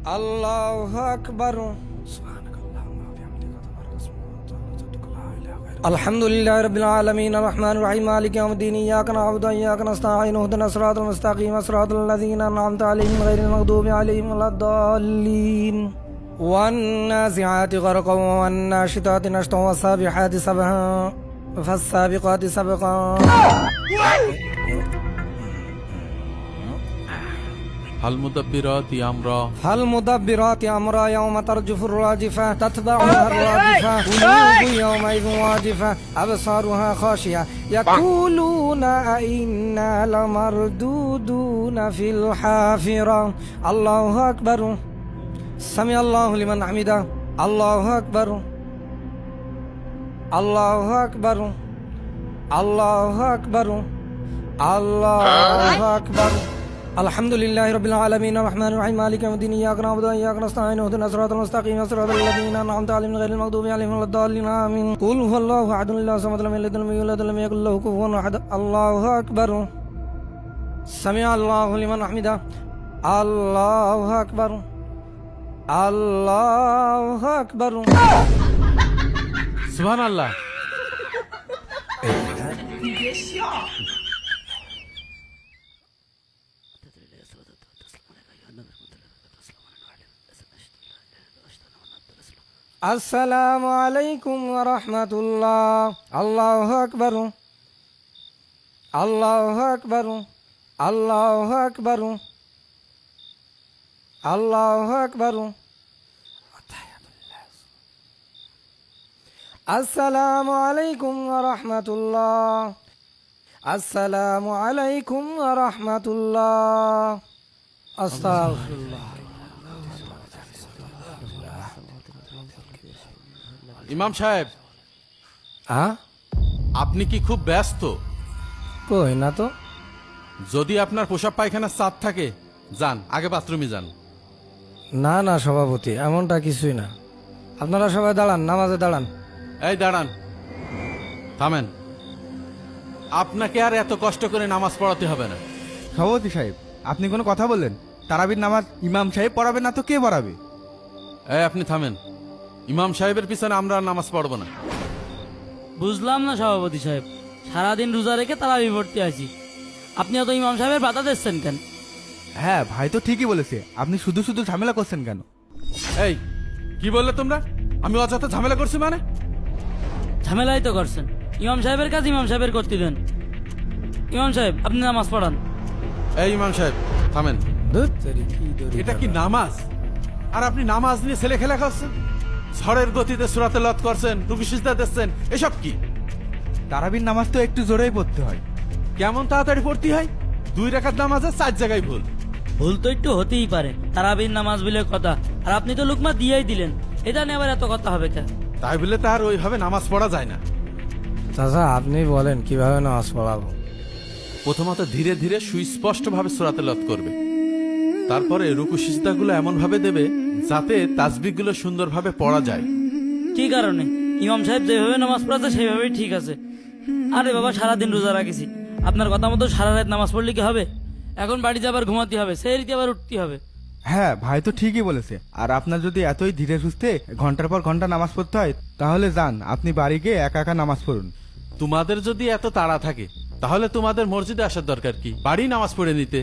আল্লাহু আকবার। আলহামদুলিল্লাহি রাব্বিল আলামিন আর রহমানির রহিম মালিকি ইয়াউমিদ্দিন ইয়্যাকা না'বুদু ওয়া ইয়্যাকা নাস্তাঈন ইহদিনাস সিরাতাল মুস্তাকিম সিরাতাল লাযীনা আন'আমতা আলাইহিম গায়রিল মাগদুবি আলাইহিম ওয়ালাদ-দাল্লিন। One নাযিআতি গরকান one নাশিতাতি নাশতান ওয়াস-সাবিহাতি সাবহা ফাস-সাবিকাতি Sabka. ফালমুদাব্বিরাতি আমরা فالمدبرات أمرا يوم ترجف الراجفة تتبعها الرادفة قلوب يومئذ واجفة أبصارها خاشعة يقولون أئنا لمردودون في الحافرة. الله أكبر. سمع الله لمن حمده. الله أكبر. الله أكبر. الله أكبر. الله أكبر. আলহামদুলিল্লাহি রাব্বিল আলামিন আর রহমানির রহিম মালিকি ইয়াউমিদ্দিন ইয়্যাকা না'বুদু ওয়া ইয়্যাকা নাস্তাঈন ইহদিনাস সিরাতাল মুস্তাকিম সিরাতাল লাযীনা আন'আমতা আলাইহিম গায়রিল মাগদুবি আলাইহিম ওয়ালাদ-দাল্লিন আমিন। কুল হুয়াল্লাহু আহাদুন আল্লাহু সামাদ লাম ইয়ালিদ ওয়া লাম ইউলাদ ওয়া লাম ইয়াকুল লাহু কুফুওয়ান আহাদ। আল্লাহু আকবার। সামিআ আল্লাহু লিমান হামিদা। আল্লাহু আকবার। আল্লাহু আকবার। সুবহানাল্লাহ। আসসালামু আলাইকুম ওয়া রাহমাতুল্লাহ। আল্লাহু আকবার। আল্লাহু আকবার। আল্লাহু আকবার। আল্লাহু আকবার। আসসালামু আলাইকুম ওয়া রাহমাতুল্লাহ। আসসালামু আলাইকুম ওয়া রাহমাতুল্লাহ। আস্তাগফিরুল্লাহ। ইমাম সাহেব, আপনি কি খুব ব্যস্ত? কই না তো। যদি আপনার পোশাক পায়খানার চাপ থাকে, যান আগে বাথরুমে যান। না না সভাপতি, এমনটা কিছুই না। আপনারা সবাই দাঁড়ান, নামাজে দাঁড়ান। এই দাঁড়ান, থামেন। আপনাকে আর এত কষ্ট করে নামাজ পড়াতে হবে না। সভাপতি সাহেব, আপনি কোনো কথা বললেন? তারাবির নামাজ ইমাম সাহেব পড়াবে না তো কে পড়াবে? এই আপনি থামেন। ইমাম সাহেবের পিছনে আমরা আর নামাজ পড়বো না। বুঝলাম না সভাপতি সাহেব, সারাদিন রোজা রেখে তারাবি পড়তে আছি, আপনি অত ইমাম সাহেবের বাধা দিচ্ছেন কেন? হ্যাঁ ভাই তো ঠিকই বলেছে, আপনি শুধু শুধু ঝামেলা করছেন কেন? এই কি বললে তোমরা? আমি অযথা ঝামেলা করছি মানে? ঝামেলাই তো করছেন। ইমাম সাহেবের কাজ ইমাম সাহেবের করতে দেন। ইমাম সাহেব, আপনি নামাজ পড়ান। এই ইমাম সাহেব থামেন। এটা কি নামাজ? আর আপনি নামাজ নিয়ে ছেলে খেলা করছেন? ঝড়ের গতিতে সূরাতে লত করছেন, রুকু সিজদা দিচ্ছেন, এসব কি? তারাবির নামাজ তো একটু জোরেই পড়তে হয়। কেমন তাড়াতাড়ি পড়তে হয়? 2 রাকাত নামাজে 4 জায়গায় ভুল। ভুল তো একটু হতেই পারে, তারাবির নামাজ বলে কথা। আর আপনি তো লুকমা দিয়েই দিলেন, এটা নিয়ে আবার এত কথা হবে কেন? তাই বলে তার ওইভাবে নামাজ পড়া যায় না। চাচা আপনি বলেন কিভাবে নামাজ পড়াবো? প্রথমত ধীরে ধীরে সুস্পষ্ট ভাবে সূরাতে লত করবে, তারপরে রুকু সিজদাগুলো এমন ভাবে দেবে যাতে তাসবিহগুলো সুন্দরভাবে পড়া যায়। কি কারণে? ইমাম সাহেব যেভাবে নামাজ পড়াচ্ছে সেইভাবেই ঠিক আছে। আরে বাবা, সারাদিন রোজা রাখেছি, আপনার কথা মতো সারা রাত নামাজ পড়লে কি হবে? এখন বাড়িতে আবার ঘুমাতে হবে, সেই রীতি আবার উঠতে হবে। হ্যাঁ ভাই তো ঠিকই বলেছে। আর আপনার যদি এতই ধীরে সুস্থে ঘন্টার পর ঘন্টা নামাজ পড়তে হয়, তাহলে যান আপনি বাড়ি গিয়ে একা একা নামাজ পড়ুন। তোমাদের যদি এত তাড়া থাকে তাহলে তোমাদের মসজিদে আসার দরকার কি? বাড়ি নামাজ পড়ে নিতে।